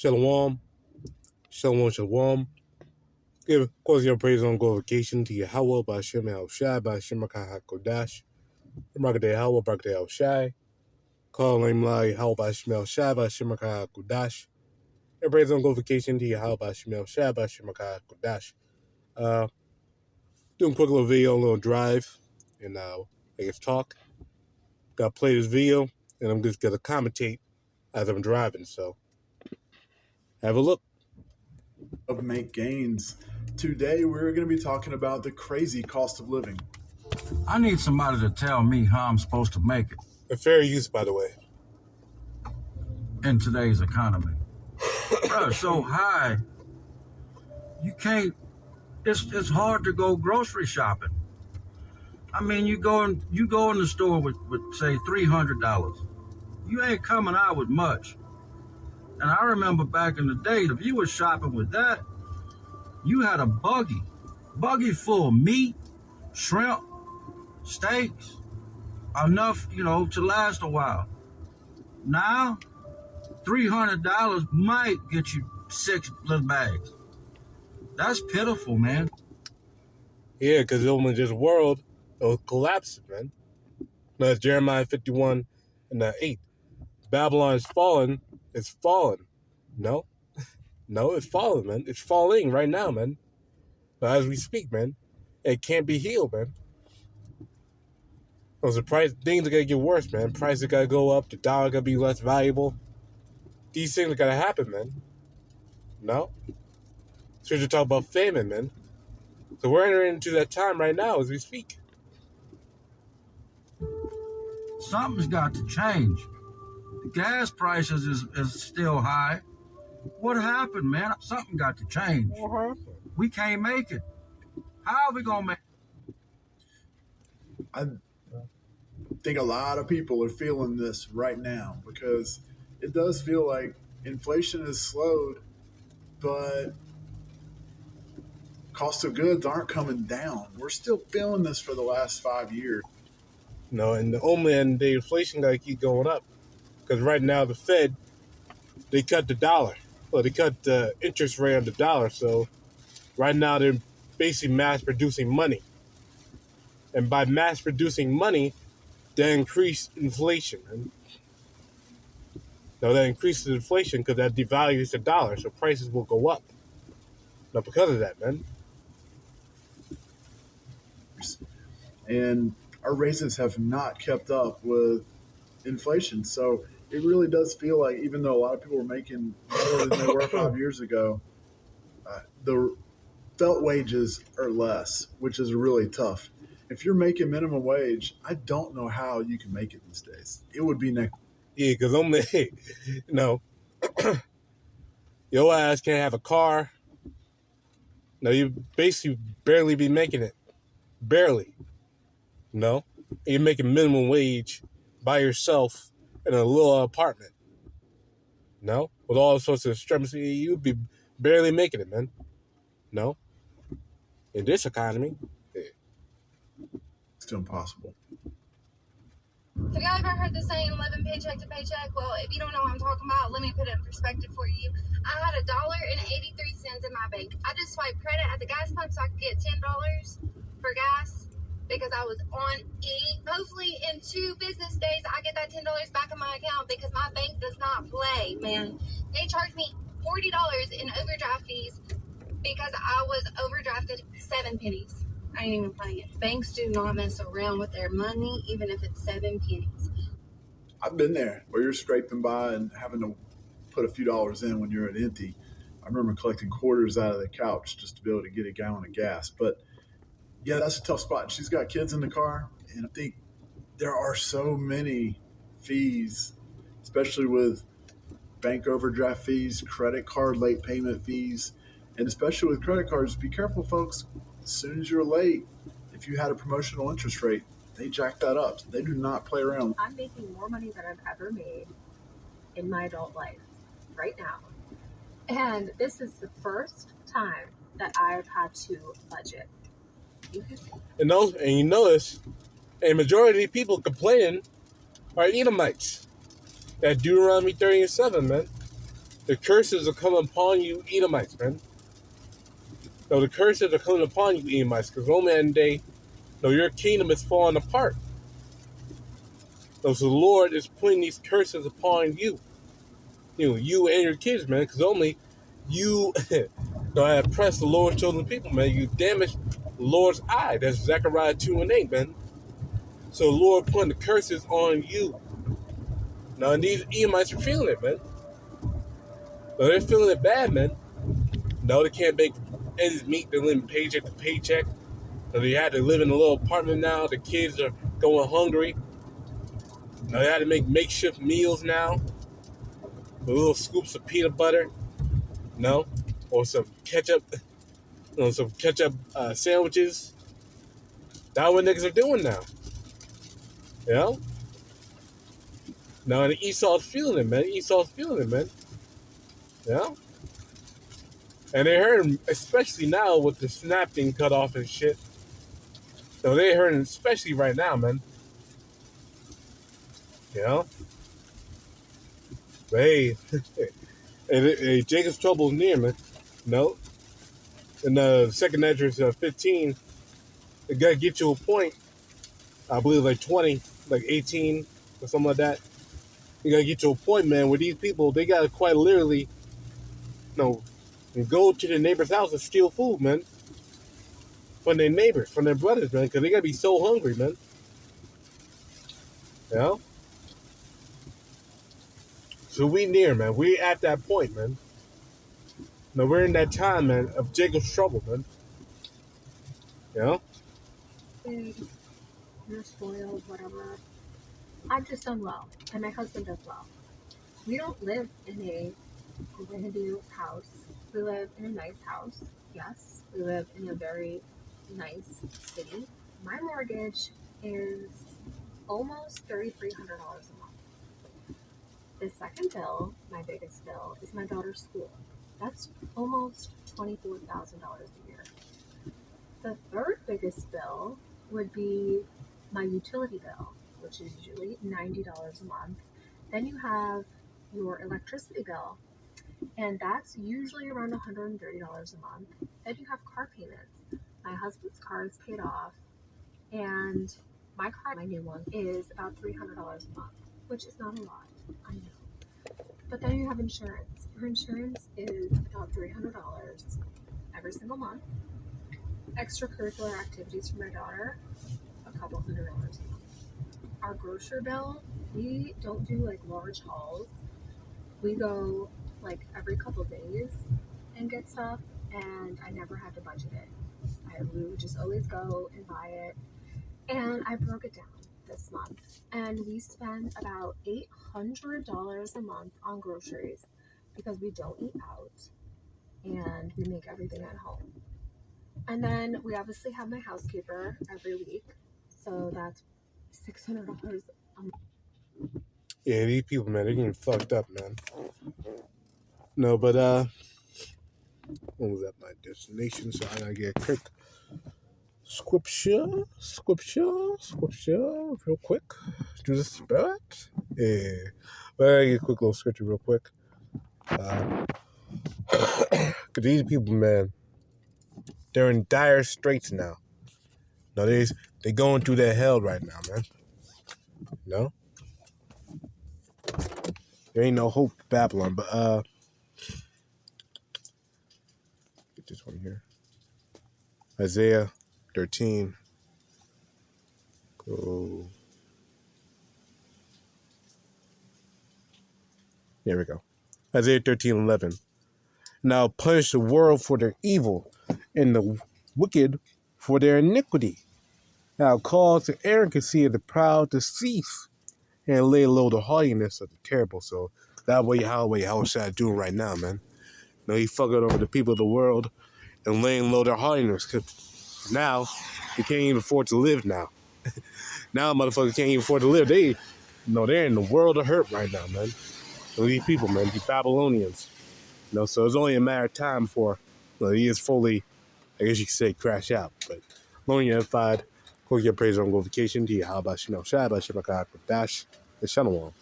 Shalom, shalom, shalom. Give cause your praise and glorification to YAHAWAH, BAHASHAM, HALAHYAM, BAHASHAM, QADASH, BARAK YAHAWAH, BARAK YAHAWASHI. Call name la YAHAWAH, BAHASHAM, HALAHYAM, BAHASHAM, QADASH. Your praise and glorification to YAHAWAH, BAHASHAM, HALAHYAM, BAHASHAM, QADASH. Doing a quick little video, a little drive, and I guess talk. Gotta play this video, and I'm just gonna commentate as I'm driving. So have a look. Make gains. Today we're going to be talking about the crazy cost of living. I need somebody to tell me how I'm supposed to make it A fair use, by the way. in today's economy. Bro, it's so high. You can't, it's hard to go grocery shopping. I mean, you go in the store with say $300. You ain't coming out with much. And I remember back in the day, if you were shopping with that, you had a buggy full of meat, shrimp, steaks, enough, to last a while. Now, $300 might get you 6 little bags. That's pitiful, man. Yeah, because in this world, it'll collapse, man. That's Jeremiah 51 and 8. Babylon is fallen. It's fallen. No, it's fallen, man. It's falling right now, man. But as we speak, man, it can't be healed, man. Because the price, things are going to get worse, man. Prices got to go up. The dollar going to be less valuable. These things are going to happen, man. No? Scripture talk about famine, man. So we're entering into that time right now as we speak. Something's got to change. The gas prices is still high. What happened, man? Something got to change. We can't make it. How are we going to make it? I think a lot of people are feeling this right now because it does feel like inflation has slowed, but cost of goods aren't coming down. We're still feeling this for the last 5 years. No, and the inflation got to keep going up. Because right now the Fed, they cut the dollar. Well, they cut the interest rate on the dollar. So right now they're basically mass producing money. And by mass producing money, they increase inflation. And now that increases inflation because that devalues the dollar. So prices will go up. Now because of that, man. And our raises have not kept up with inflation. So it really does feel like, even though a lot of people are making more than they were 5 years ago, the felt wages are less, which is really tough. If you're making minimum wage, I don't know how you can make it these days. It would be next. Yeah, because your ass can't have a car. No, you basically barely be making it. Barely. No? You're making minimum wage by yourself in a little apartment. No? With all sorts of extremity, you'd be barely making it, man. No? In this economy, It's impossible. Have y'all ever heard the saying living paycheck to paycheck? Well, if you don't know what I'm talking about, let me put it in perspective for you. I had $1.83 in my bank. I just swiped credit at the gas pump so I could get $10 for gas because I was on E. Hopefully in 2 business days, I get that $10 back in my account because my bank does not play, man. They charged me $40 in overdraft fees because I was overdrafted 7 pennies. I ain't even playing it. Banks do not mess around with their money, even if it's 7 pennies. I've been there where you're scraping by and having to put a few dollars in when you're at empty. I remember collecting quarters out of the couch just to be able to get a gallon of gas. But yeah, that's a tough spot. She's got kids in the car, and I think there are so many fees, especially with bank overdraft fees, credit card late payment fees, and especially with credit cards. Be careful, folks. As soon as you're late, if you had a promotional interest rate, they jack that up. They do not play around. I'm making more money than I've ever made in my adult life right now. And this is the first time that I've had to budget. and you notice, a majority of people complaining are Edomites. That Deuteronomy 30:7, man. the curses are coming upon you, Edomites, man. No, the curses are coming upon you, Edomites, because one man day, no, your kingdom is falling apart. No, so the Lord is putting these curses upon you. You and your kids, man, because only you have pressed the Lord's chosen people, man. You damaged the Lord's eye. That's Zechariah 2:8, man. So the Lord putting the curses on you. Now, and these Edomites are feeling it, man. No, they're feeling it bad, man. No, they can't make ends meet. They're living paycheck to paycheck. So they had to live in a little apartment now. The kids are going hungry. Now they had to make makeshift meals now. With little scoops of peanut butter. No. Or some ketchup. Some ketchup sandwiches. That's what niggas are doing now. You know? Now, and Esau's feeling it, man. Esau's feeling it, man. You know? And they heard him, especially now with the snap being cut off and shit. So they heard him, especially right now, man. You know? But hey, hey, Jacob's trouble is near, man. No? In the second entrance 15, it got to get to a point, I believe like 20, like 18 or something like that. You got to get to a point, man, where these people, they got to quite literally, go to their neighbor's house and steal food, man. From their neighbors, from their brothers, man, because they got to be so hungry, man. You know? So we near, man. We at that point, man. No, we're in that time, man, of Jacob's trouble, man. You know? You're spoiled, whatever. I've just done well, and my husband does well. We don't live in a grandiose house. We live in a nice house, yes. We live in a very nice city. My mortgage is almost $3,300 a month. The second bill, my biggest bill, is my daughter's school. That's almost $24,000 a year. The third biggest bill would be my utility bill, which is usually $90 a month. Then you have your electricity bill, and that's usually around $130 a month. Then you have car payments. My husband's car is paid off, and my car, my new one, is about $300 a month, which is not a lot, I know. But then you have insurance. Your insurance is about $300 every single month. Extracurricular activities for my daughter, a couple $100 a month. Our grocery bill, we don't do like large hauls. We go like every couple days and get stuff, and I never had to budget it. We would just always go and buy it. And I broke it down this month, and we spend about $800 a month on groceries because we don't eat out and we make everything at home. And then we obviously have my housekeeper every week, so that's $600 a month. Yeah, these people, man, they're getting fucked up, man. No, but, when was that my destination? So I gotta get a quick scripture, real quick. Do the spirit. Yeah. But I gotta get a quick little scripture real quick. Cause these people, man, they're in dire straits now. No, they going through their hell right now, man. No? There ain't no hope for Babylon, but get this one here. Isaiah 13. Go. There we go. Isaiah 13:11. Now punish the world for their evil and the wicked for their iniquity. Now cause the arrogancy of the proud to cease and lay low the haughtiness of the terrible. So that way, YAHAWASHI doing right now, man. No, he fucking over the people of the world and laying low their haughtiness. Cause now you can't even afford to live now. Now motherfuckers can't even afford to live. They're in the world of hurt right now, man. So these people, man, these Babylonians. So it's only a matter of time before he is fully, I guess you could say, crash out. But long unified, quick your praise on glorification to YAHAWASHI, QADASH, the Shalom.